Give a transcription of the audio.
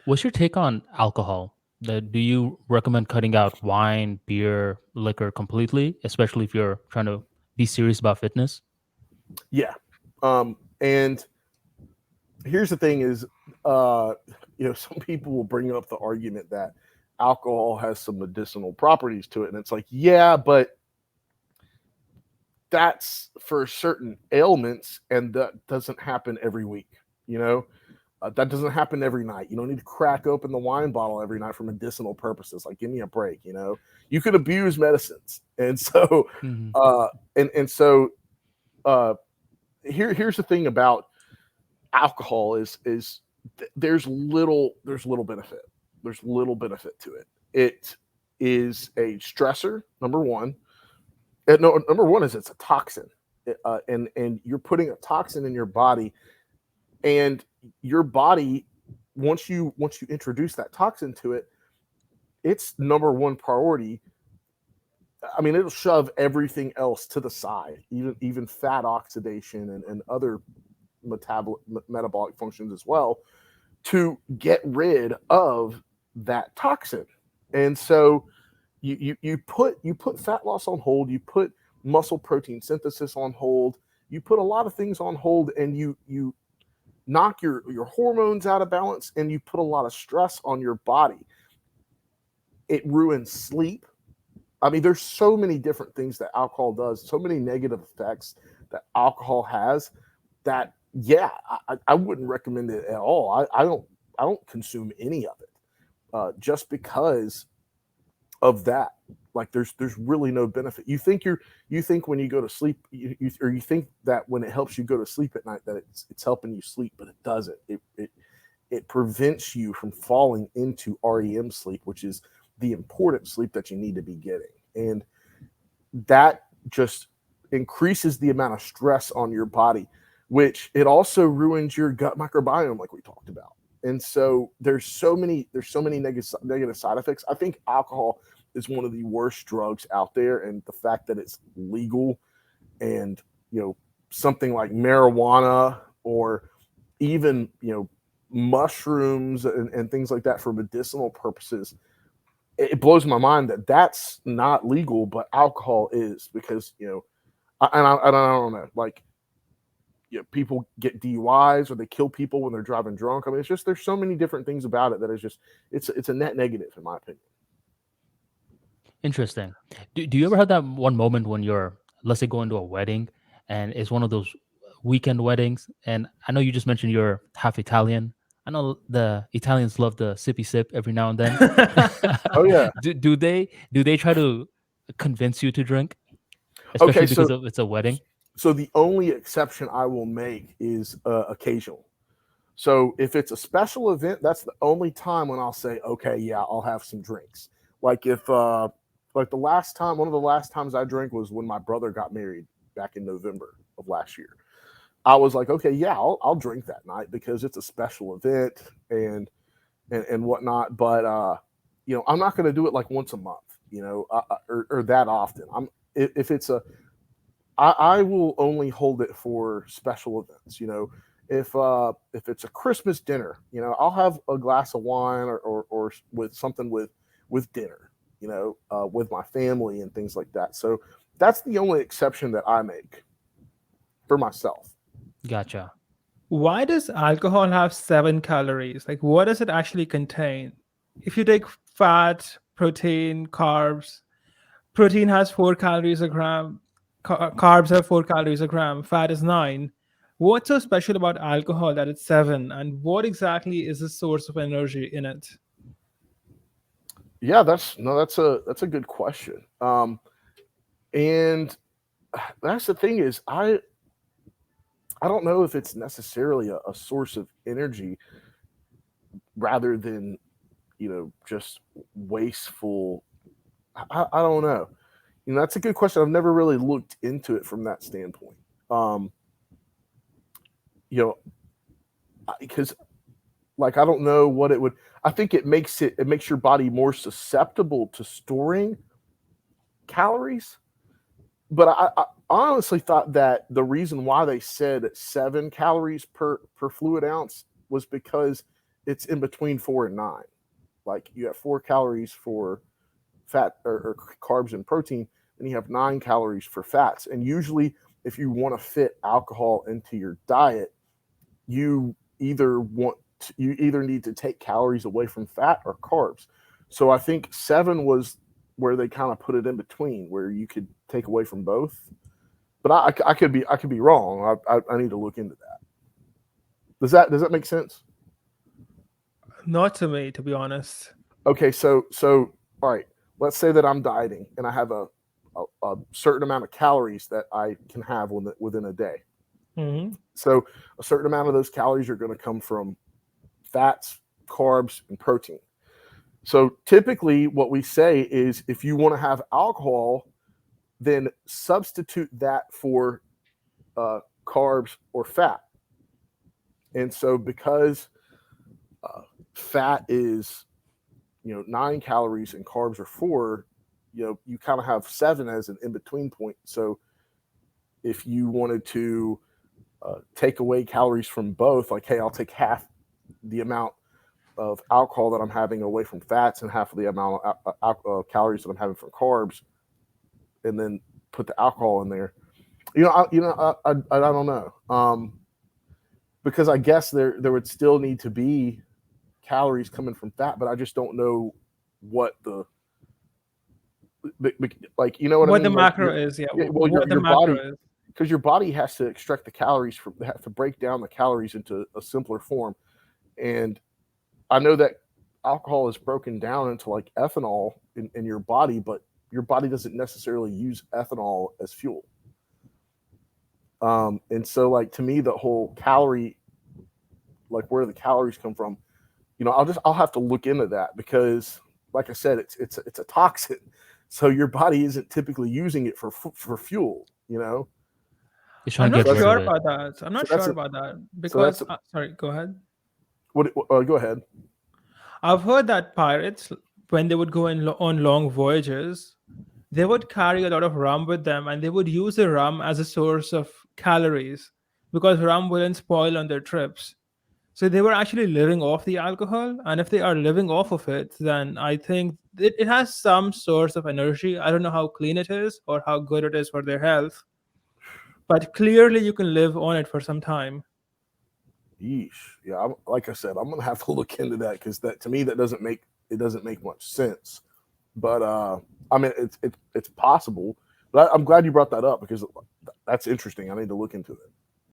What's your take on alcohol? Do you recommend cutting out wine, beer, liquor completely, especially if you're trying to be serious about fitness? Yeah. And here's the thing is, uh, some people will bring up the argument that alcohol has some medicinal properties to it. And it's like, yeah, but that's for certain ailments. And that doesn't happen every week, you know? That doesn't happen every night. You don't need to crack open the wine bottle every night for medicinal purposes. Like, give me a break. You can abuse medicines, and so, Hmm. uh, and so, uh, here's the thing about alcohol is there's little benefit. There's little benefit to it. It is a stressor. Number one. No, number one is it's a toxin, and you're putting a toxin in your body, and your body once you introduce that toxin to it, its number one priority. I mean, it'll shove everything else to the side, even fat oxidation and other metabolic functions as well, to get rid of that toxin. And so you put fat loss on hold, you put muscle protein synthesis on hold, you put a lot of things on hold, and you knock your hormones out of balance, and you put a lot of stress on your body. It ruins sleep. I mean, there's so many different things that alcohol does, so many negative effects that alcohol has, that yeah, I wouldn't recommend it at all. I don't consume any of it, just because of that. Like, there's really no benefit. You think when you go to sleep, or you think that when it helps you go to sleep at night, that it's helping you sleep, but it doesn't. It prevents you from falling into REM sleep, which is the important sleep that you need to be getting. And that just increases the amount of stress on your body, which it also ruins your gut microbiome, like we talked about. And so there's so many negative side effects. I think alcohol is one of the worst drugs out there, and the fact that it's legal, and something like marijuana, or even mushrooms and things like that for medicinal purposes, it blows my mind that that's not legal, but alcohol is. Because and I don't know, like, people get DUIs, or they kill people when they're driving drunk. I mean, it's just, there's so many different things about it that is just, it's a net negative, in my opinion. Interesting. Do you ever have that one moment when you're, let's say, going to a wedding and it's one of those weekend weddings? And I know you just mentioned you're half Italian. I know the Italians love the sippy sip every now and then. Oh yeah. Do they try to convince you to drink, Okay, especially because of it's a wedding? so the only exception I will make is occasional. So if it's a special event, that's the only time when I'll say, okay, yeah, I'll have some drinks. Like, if like one of the last times I drank was when my brother got married back in November of last year. I was like, okay, yeah, I'll drink that night because it's a special event, and whatnot. But I'm not going to do it like once a month, or that often. If it's I will only hold it for special events. If it's a Christmas dinner, I'll have a glass of wine, or with something with dinner, with my family and things like that. So that's the only exception that I make for myself. Gotcha. Why does alcohol have 7 calories? Like, what does it actually contain? If you take fat, protein, carbs, protein has 4 calories a gram, carbs have 4 calories a gram, fat is 9. What's so special about alcohol that it's 7? And what exactly is the source of energy in it? Yeah, that's a good question. And that's the thing is, I don't know if it's necessarily a source of energy, rather than just wasteful. I don't know. That's a good question. I've never really looked into it from that standpoint. Um, you know, because, like, I don't know what it would. I think it makes your body more susceptible to storing calories. But I honestly thought that the reason why they said 7 calories per fluid ounce was because it's in between 4 and 9. Like you have 4 calories for fat or carbs and protein, and you have 9 calories for fats. And usually, if you want to fit alcohol into your diet, you either need to take calories away from fat or carbs. So I think 7 was where they kind of put it in between, where you could take away from both. But I could be wrong. I need to look into that. Does that make sense? Not to me, to be honest. Okay, so all right. Let's say that I'm dieting and I have a certain amount of calories that I can have within a day. Mm-hmm. So a certain amount of those calories are going to come from fats, carbs, and protein. So typically what we say is if you want to have alcohol, then substitute that for carbs or fat. And so because fat is 9 calories and carbs are 4, you kind of have 7 as an in-between point. So if you wanted to take away calories from both, like, hey, I'll take half the amount of alcohol that I'm having away from fats and half of the amount of calories that I'm having from carbs, and then put the alcohol in there. I don't know, because I guess there would still need to be calories coming from fat, but I just don't know what the like. You know what I mean? The like macro is, yeah. Well, What the your macro body, is. because your body has to extract the calories have to break down the calories into a simpler form, and I know that alcohol is broken down into like ethanol in your body, but your body doesn't necessarily use ethanol as fuel. And so, like, to me, the whole calorie, like where the calories come from, I'll have to look into that, because, like I said, it's a toxin, so your body isn't typically using it for fuel. He's I'm trying to not get rid sure of it. about that. I'm not So that's sure a- about that so that's because, sorry, go ahead. Go ahead. I've heard that pirates, when they would go on long voyages, they would carry a lot of rum with them, and they would use the rum as a source of calories because rum wouldn't spoil on their trips. So they were actually living off the alcohol, and if they are living off of it, then I think it has some source of energy. I don't know how clean it is or how good it is for their health, but clearly you can live on it for some time. Yeesh. Yeah, like I said, I'm gonna have to look into that, because that, to me, that doesn't make much sense. But I mean, it's possible. But I'm glad you brought that up, because that's interesting. I need to look into it.